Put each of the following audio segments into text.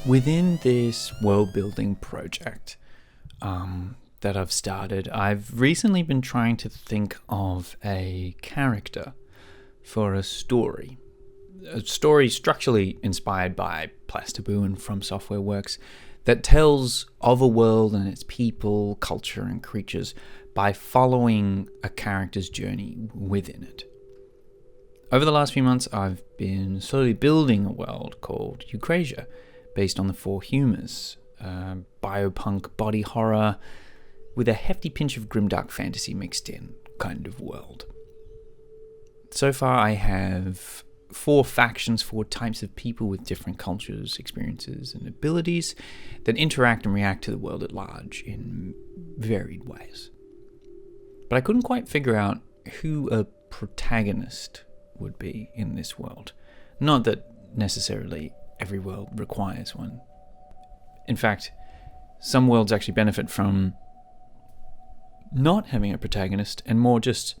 Within this world-building project that I've started, I've recently been trying to think of a character for a story. A story structurally inspired by Plastaboo and From Software works that tells of a world and its people, culture, and creatures by following a character's journey within it. Over the last few months, I've been slowly building a world called Eucrasia, based on the Four Humors, biopunk body horror with a hefty pinch of grimdark fantasy mixed in kind of world. So far I have 4 factions, 4 types of people with different cultures, experiences, and abilities that interact and react to the world at large in varied ways. But I couldn't quite figure out who a protagonist would be in this world. Not that necessarily every world requires one. In fact, some worlds actually benefit from not having a protagonist and more just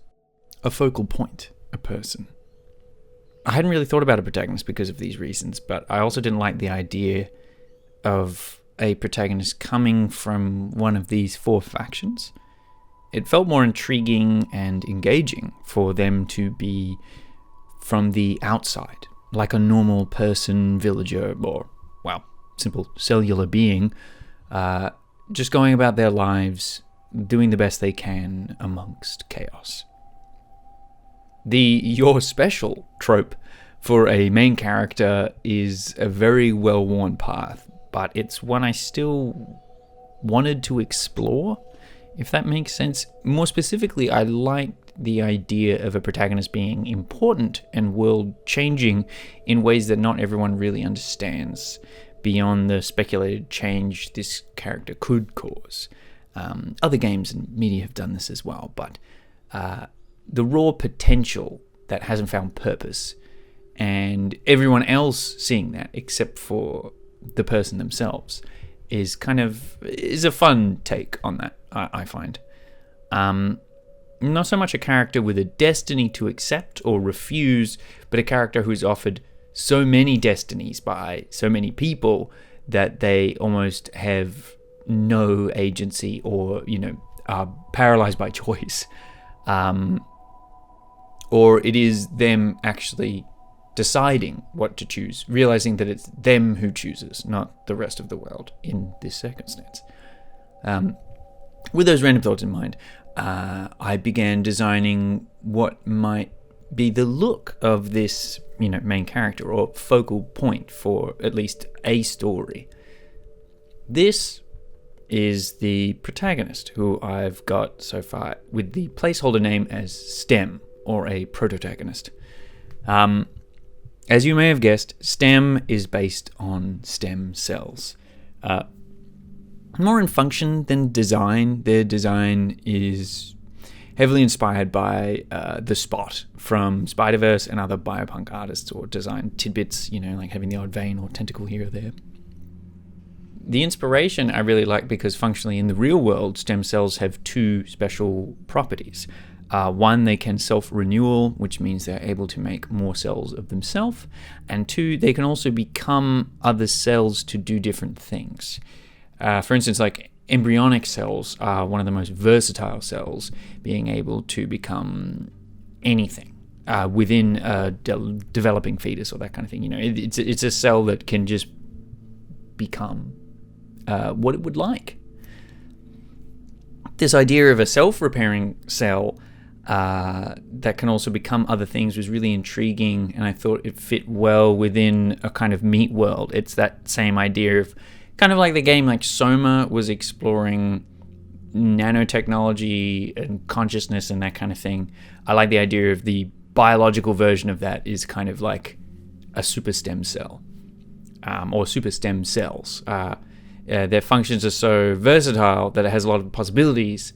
a focal point, a person. I hadn't really thought about a protagonist because of these reasons, but I also didn't like the idea of a protagonist coming from one of these 4 factions. It felt more intriguing and engaging for them to be from the outside, like a normal person, villager, or, well, simple cellular being, just going about their lives, doing the best they can amongst chaos. The "you're special" trope for a main character is a very well-worn path, but it's one I still wanted to explore, if that makes sense. More specifically, I liked the idea of a protagonist being important and world-changing in ways that not everyone really understands, beyond the speculated change this character could cause. Other games and media have done this as well, but the raw potential that hasn't found purpose, and everyone else seeing that except for the person themselves, is a fun take on that, I find. Not so much a character with a destiny to accept or refuse, but a character who's offered so many destinies by so many people that they almost have no agency or, are paralyzed by choice. Or it is them actually deciding what to choose, realizing that it's them who chooses, not the rest of the world in this circumstance. With those random thoughts in mind, I began designing what might be the look of this, main character or focal point for at least a story. This is the protagonist, who I've got so far with the placeholder name as STEM, or a protagonist. As you may have guessed, STEM is based on stem cells. More in function than design. Their design is heavily inspired by The Spot from Spider-Verse and other biopunk artists, or design tidbits, like having the odd vein or tentacle here or there. The inspiration I really like because functionally in the real world, stem cells have 2 special properties. One, they can self-renewal, which means they're able to make more cells of themselves. And 2, they can also become other cells to do different things. For instance, like embryonic cells are one of the most versatile cells, being able to become anything within a developing fetus or that kind of thing. It's a cell that can just become what it would like. This idea of a self-repairing cell that can also become other things was really intriguing, and I thought it fit well within a kind of meat world. It's that same idea of kind of like the game like Soma was exploring nanotechnology and consciousness and that kind of thing. I like the idea of the biological version of that is kind of like a super stem cell, or super stem cells. Their functions are so versatile that it has a lot of possibilities,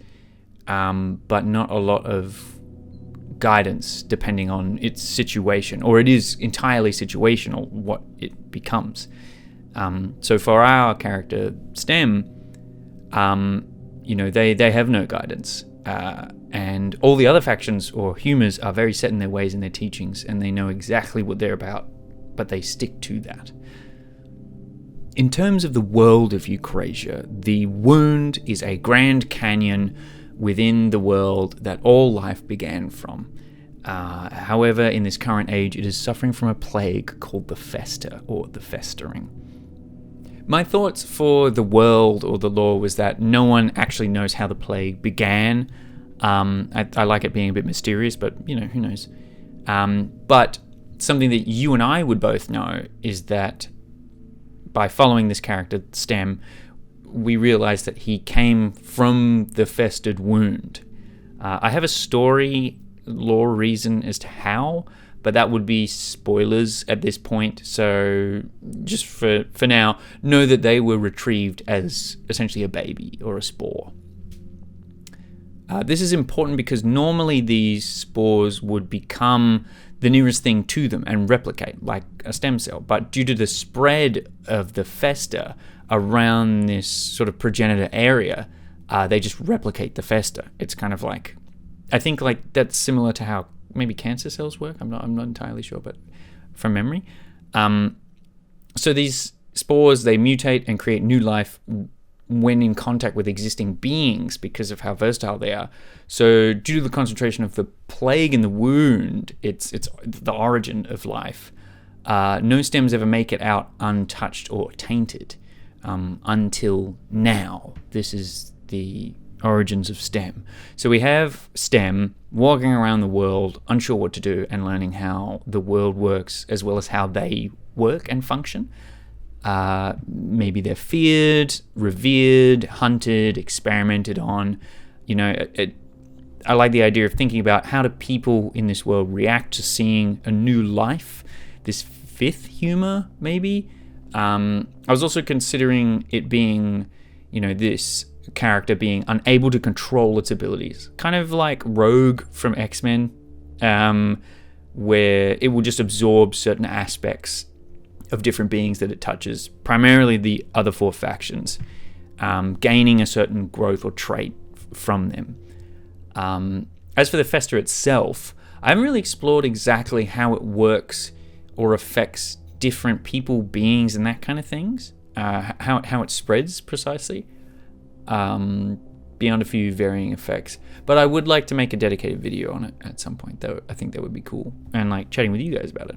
but not a lot of guidance depending on its situation, or it is entirely situational what it becomes. So for our character STEM, they have no guidance, and all the other factions or humors are very set in their ways and their teachings, and they know exactly what they're about, but they stick to that. In terms of the world of Eucrasia, the wound is a grand canyon within the world that all life began from. However, in this current age, it is suffering from a plague called the Fester, or the Festering. My thoughts for the world or the lore was that no one actually knows how the plague began. I like it being a bit mysterious, but, who knows. But something that you and I would both know is that by following this character, Stem, we realize that he came from the festered wound. I have a story, lore reason as to how, but that would be spoilers at this point. So just for now, know that they were retrieved as essentially a baby or a spore. This is important because normally these spores would become the nearest thing to them and replicate like a stem cell. But due to the spread of the fester around this sort of progenitor area, they just replicate the fester. It's kind of like, I think like that's similar to how maybe cancer cells work. I'm not entirely sure, but from memory. So these spores, they mutate and create new life when in contact with existing beings because of how versatile they are. So due to the concentration of the plague in the wound, it's the origin of life. No stems ever make it out untouched or tainted until now. This is the origins of Stem. So we have Stem walking around the world, unsure what to do, and learning how the world works as well as how they work and function. Maybe they're feared, revered, hunted, experimented on. I like the idea of thinking about how do people in this world react to seeing a new life, this fifth humor, maybe. I was also considering it being, this character being unable to control its abilities, kind of like Rogue from X-Men, where it will just absorb certain aspects of different beings that it touches, primarily the other four factions, gaining a certain growth or trait from them. As for the Fester itself, I haven't really explored exactly how it works or affects different people, beings, and that kind of things, how it spreads precisely, beyond a few varying effects. But I would like to make a dedicated video on it at some point, though. I think that would be cool, and like chatting with you guys about it.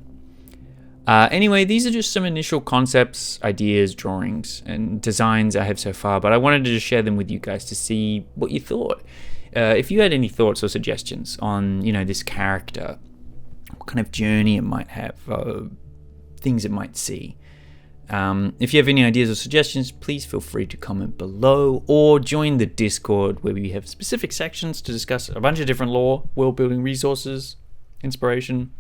Anyway, these are just some initial concepts, ideas, drawings, and designs I have so far, but I wanted to just share them with you guys to see what you thought. If you had any thoughts or suggestions on, this character, what kind of journey it might have, things it might see. If you have any ideas or suggestions, please feel free to comment below or join the Discord where we have specific sections to discuss a bunch of different lore, world-building resources, inspiration,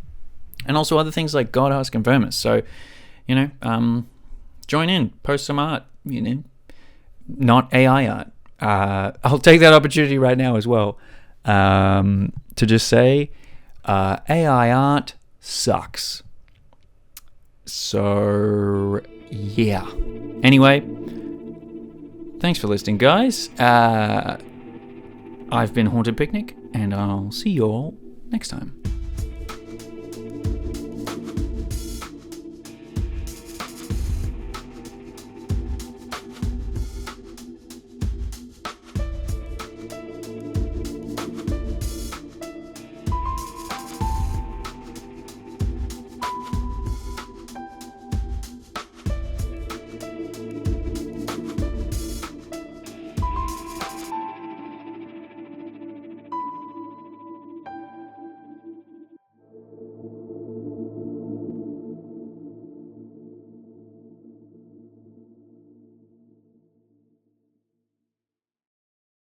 and also other things like God, Ask, and Vermis. So, join in, post some art, not AI art. I'll take that opportunity right now as well to just say AI art sucks. So, yeah. Anyway, thanks for listening, guys. I've been Haunted Picnic, and I'll see you all next time.